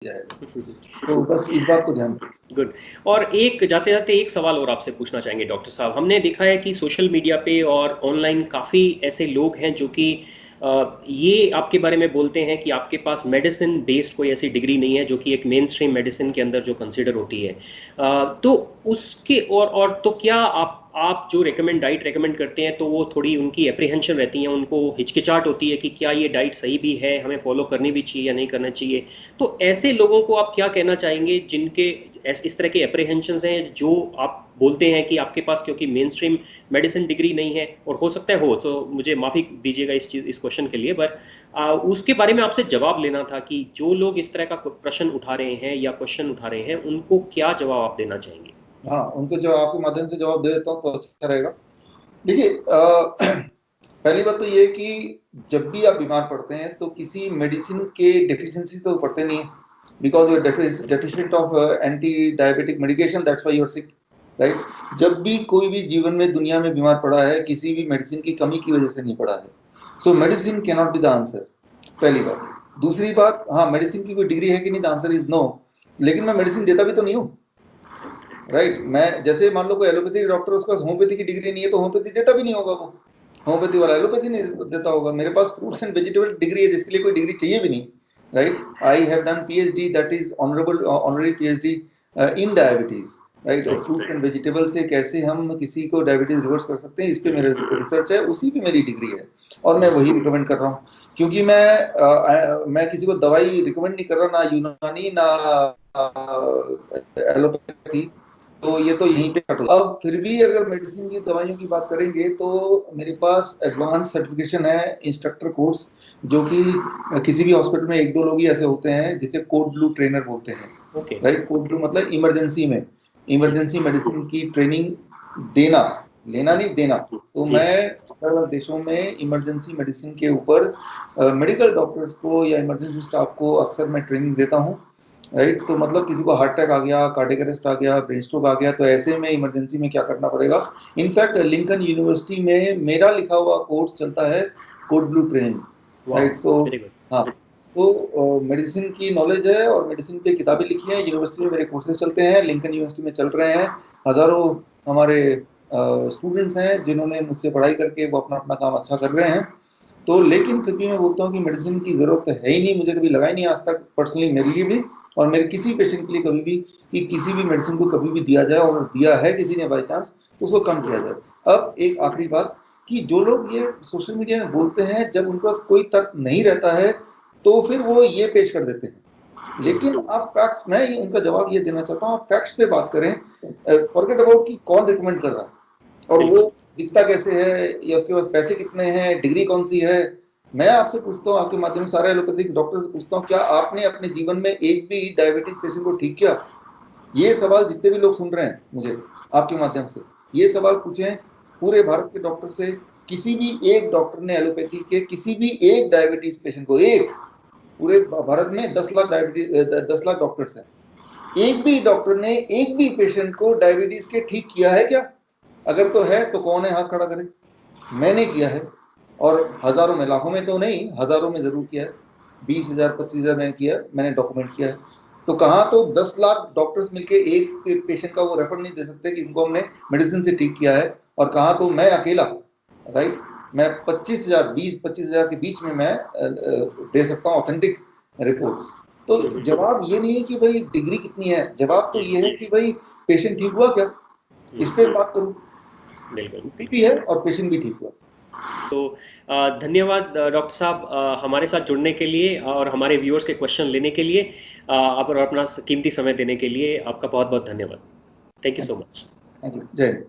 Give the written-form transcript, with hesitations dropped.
जाएगा। तो बस इस बात को ध्यान रखें। गुड। और एक जाते जाते एक सवाल और आपसे पूछना चाहेंगे डॉक्टर साहब, हमने देखा है कि सोशल मीडिया पे और ऑनलाइन काफ़ी ऐसे लोग हैं जो कि ये आपके बारे में बोलते हैं कि आपके पास मेडिसिन बेस्ड कोई ऐसी डिग्री नहीं है जो कि एक मेन स्ट्रीम मेडिसिन के अंदर जो कंसिडर होती है। तो उसके और तो क्या आप जो डाइट रेकमेंड करते हैं तो वो थोड़ी उनकी एप्रीहेंशन रहती है, उनको हिचकिचाहट होती है कि क्या ये डाइट सही भी है, हमें फॉलो करनी भी चाहिए या नहीं करना चाहिए। तो ऐसे लोगों को आप क्या कहना चाहेंगे जिनके इस तरह के एप्रीहेंशंस हैं, जो आप बोलते हैं कि आपके पास क्योंकि मेन स्ट्रीम मेडिसिन डिग्री नहीं है, और हो सकता है हो, तो मुझे माफ़ी दीजिएगा इस क्वेश्चन के लिए, पर उसके बारे में आपसे जवाब लेना था कि जो लोग इस तरह का प्रश्न उठा रहे हैं या क्वेश्चन उठा रहे हैं उनको क्या जवाब आप देना चाहेंगे? हाँ, उनको जो आपके माध्यम से जवाब दे देता हूँ तो अच्छा रहेगा। देखिए, पहली बात तो ये कि जब भी आप बीमार पड़ते हैं तो किसी मेडिसिन के डेफिशिएंसी तो पड़ते नहीं है, because you are deficient of anti diabetic medication, that's why you are sick, right. जब भी कोई भी जीवन में दुनिया में बीमार पड़ा है, किसी भी मेडिसिन की कमी की वजह से नहीं पड़ा है। सो medicine can not be the answer, पहली बात। दूसरी बात, हाँ, मेडिसिन की कोई डिग्री है कि नहीं, द आंसर इज नो। लेकिन मैं मेडिसिन देता भी तो नहीं हूँ, राइट। मैं जैसे मान लो कोई एलोपैथी डॉक्टर, उसके पास होम्योपैथी की डिग्री नहीं है तो होम्योपैथी देता भी नहीं होगा वो, होम्योपैथी वाला एलोपैथी नहीं देता होगा। मेरे पास फ्रूट्स एंड वेजिटेबल डिग्री है जिसके लिए कोई डिग्री चाहिए भी नहीं, right. I have done PhD, that is honourable honorary PhD in diabetes, right. और फ्रूट एंड वेजिटेबल से कैसे हम किसी को डायबिटीज रिवर्स कर सकते हैं, इस पे मेरा रिसर्च है, उसी पे मेरी डिग्री है, और मैं वही रिकमेंड कर रहा हूँ। क्योंकि मैं किसी को दवाई रिकमेंड नहीं कर रहा, ना यूनानी ना एलोपैथी, तो ये तो यहीं पे कट। अब फिर भी अगर मेडिसिन की दवाइयों की बात करेंगे तो मेरे पास एडवांस सर्टिफिकेशन है, इंस्ट्रक्टर कोर्स, जो कि किसी भी हॉस्पिटल में एक दो लोग ही ऐसे होते हैं जिसे कोड ब्लू ट्रेनर बोलते हैं, ओके। राइट। कोड ब्लू मतलब इमरजेंसी में, इमरजेंसी मेडिसिन की ट्रेनिंग देना, लेना नहीं देना। तो जी। मैं अलग अलग देशों में इमरजेंसी मेडिसिन के ऊपर मेडिकल डॉक्टर्स को या इमरजेंसी स्टाफ को अक्सर मैं ट्रेनिंग देता हूँ, राइट। तो मतलब किसी को हार्ट अटैक आ गया, कार्डियक अरेस्ट आ गया, ब्रेन स्ट्रोक आ गया, तो ऐसे में इमरजेंसी में क्या करना पड़ेगा। इनफैक्ट लिंकन यूनिवर्सिटी में मेरा लिखा हुआ कोर्स चलता है, कोड ब्लू ट्रेनिंग, वाह, राइट। तो वेरी गुड। हाँ, तो मेडिसिन की नॉलेज है और मेडिसिन पे किताबें लिखी हैं, यूनिवर्सिटी में मेरे कोर्सेज चलते हैं, लिंकन यूनिवर्सिटी में चल रहे हैं। हजारों हमारे स्टूडेंट्स हैं जिन्होंने मुझसे पढ़ाई करके वो अपना अपना काम अच्छा कर रहे हैं। तो लेकिन फिर भी मैं बोलता हूँ कि मेडिसिन की जरूरत है ही नहीं, मुझे कभी लगा ही नहीं आज तक पर्सनली, मेरे लिए भी और मेरे किसी पेशेंट के लिए कभी भी, कि किसी भी मेडिसिन को कभी भी दिया जाए, और दिया है किसी ने बाई चांस तो उसको कम किया जाए। अब एक आखिरी बात, कि जो लोग ये सोशल मीडिया में बोलते हैं, जब उनके पास कोई तर्क नहीं रहता है तो फिर वो ये पेश कर देते हैं। लेकिन आप फैक्ट्स, मैं उनका जवाब ये देना चाहता हूँ, आप फैक्ट्स पे बात करें, फॉरगेट अबाउट कि कौन रिकमेंड कर रहा है और वो दिखता कैसे है या उसके पास पैसे कितने हैं, डिग्री कौन सी है। मैं आपसे पूछता हूँ, आपके माध्यम से सारे एलोपैथिक डॉक्टर से पूछता हूँ, क्या आपने अपने जीवन में एक भी डायबिटीज पेशेंट को ठीक किया? ये सवाल जितने भी लोग सुन रहे हैं मुझे आपके माध्यम से, ये सवाल पूछें पूरे भारत के डॉक्टर से। किसी भी एक डॉक्टर ने एलोपैथी के किसी भी एक डायबिटीज पेशेंट को, एक, पूरे भारत में 10 लाख डायबिटीज 10 लाख डॉक्टर्स हैं, एक भी डॉक्टर ने एक भी पेशेंट को डायबिटीज के ठीक किया है क्या? अगर तो है तो कौन है, हाथ खड़ा करे। मैंने किया है, और हजारों में, लाखों में तो नहीं, हजारों में जरूर किया है। 20,000 25,000 मैंने किया, मैंने डॉक्यूमेंट किया है। तो कहाँ तो 10 लाख डॉक्टर्स मिलके एक पेशेंट का वो रेफर नहीं दे सकते कि इनको हमने मेडिसिन से ठीक किया है, और कहाँ तो मैं अकेला, राइट, मैं 25,000 20-25,000 के बीच में मैं दे सकता हूँ ऑथेंटिक रिपोर्ट्स। तो जवाब ये नहीं है कि भाई डिग्री कितनी है, जवाब तो ये है कि भाई पेशेंट ठीक हुआ क्या, इस पे बात करूँ। बिल्कुल भी है और पेशेंट भी ठीक हुआ। तो धन्यवाद डॉक्टर साहब, हमारे साथ जुड़ने के लिए और हमारे व्यूअर्स के क्वेश्चन लेने के लिए, आप और अपना कीमती समय देने के लिए आपका बहुत बहुत धन्यवाद। Thank you so much. Thank you. जय हिंद।